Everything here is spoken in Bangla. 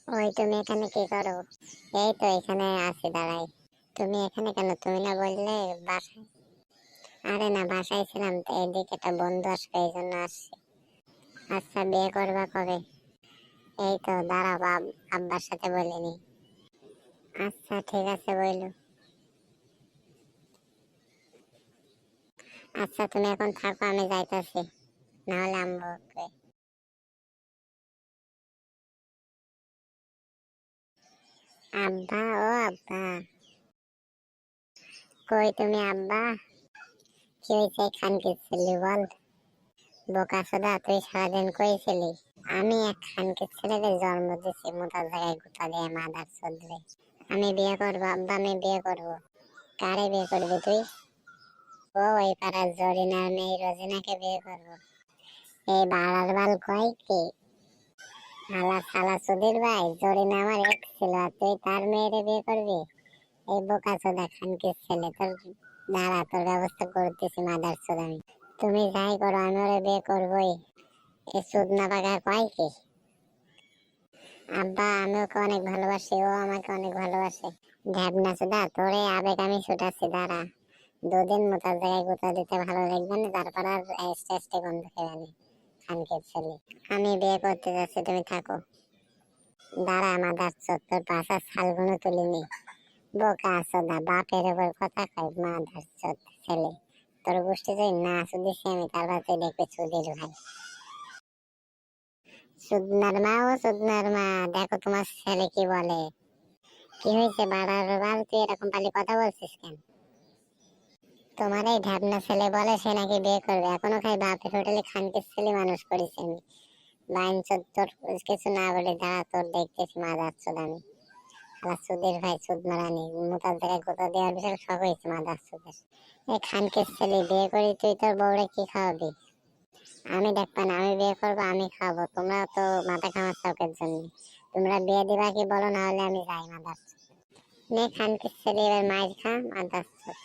ওই তুমি এখানে কি করো? এই তো এখানে আছি দাঁড়াই। তুমি এখানে কেন? তুমি না বললে বাসায়? আরে না, বাসায় ছিলাম তো, এদিকে একটা বন্ধু আসবে এই জন্য আসছি। আচ্ছা, বিয়ে করবা কবে? এই তো দাঁড়াও, আব্বার সাথে বলিনি। আচ্ছা ঠিক আছে, বইলো। আচ্ছা তুমি এখন থাকো, আমি যাইতাছি, না হলে আম্মু বকবে। আব্বা, ও আব্বা। কই তুমি আব্বা? কি হয়েছে খানকির ছেলে বল। বোকাচোদা, তুই সারাদিন কই ছিলি? আমি এক খানকির ছেলেকে জন্ম দিছি মোটার জায়গায় গুতা দিয়ে, মাদার চোদরে। আমি বিয়ে করবো আব্বা, আমি বিয়ে করবো। কারে বিয়ে করবি তুই? ও ওই পাড়ার জরিনার মেয়ে রোজিনাকে বিয়ে করবো। এই বাড়ার বাল কয় কি? হালা সালা চুদির ভাই, জরিনা আমার এক্স ছিল, আর তুই তার মেয়েরে বিয়ে করবি? এই বোকাচোদা খানকির ছেলে, তোর দাঁড়া, তোর ব্যবস্থা করতেছি মাদার চোদ আমি। তুমি যাই করো, আমি ওরে বিয়ে করবোই। এই চোদনা পাকা কয় কি? আব্বা, আমি ওকে অনেক ভালোবাসি, ও আমাকে অনেক ভালোবাসে। ঢ্যাবনা চোদা, তোরে আবেগ আমি ছুটাচ্ছি, দাঁড়া। দুদিন মোটার জায়গায় গুতা দিতে ভালো লাগবে না, তারপর আর স্টেস্টে গন্ধ খেয়ে খানকির ছেলে। আমি বিয়ে করতে যাচ্ছি, তুমি থাকো। দাঁড়া মাদার চোদ, তোর পাশা ছালগুলো তুলিনি। বোকা চোদা, বাপের ওপর কথা কয় মাদার চোদ ছেলে। তোর গোষ্ঠী যদি না চুদিছি আমি, তারপর তুই দেখবি চুদির ভাই। সুদনার মা, ও সুদনার মা, দেখো তোমার ছেলে কি বলে। কি হয়েছে বাড়ার বাল, তুই এরকম পালি কথা বলছিস কেন? তোমার এই ঢ্যাবনা ছেলে বলে সে নাকি বিয়ে করবে, এখনো খাই বাপের হোটেলে খানকির ছেলে মানুষ করেছি আমি। বাইন চোদ, তোর কিছু না বলে দাঁড়া, তোর দেখতেছি মাদার চোদ আমি। শালা চুদির ভাই, চুদ মারানি, মোটার জায়গায় গোতা দেওয়ার বিশাল শখ হয়েছে মাদার চোদের। এই খানকির ছেলে বিয়ে করি, তুই তোর বউরে কি খাওয়াবি? আমি দেখবা না, আমি বিয়ে করবো, আমি খাবো, তোমরা তো মাথা খামার শখের জন্য। তোমরা বিয়ে দিবা কি বলো, না হলে আমি যাই মাদার চোদ। নে খানকির ছেলে, এবার মাইর খা মাদার চোদ।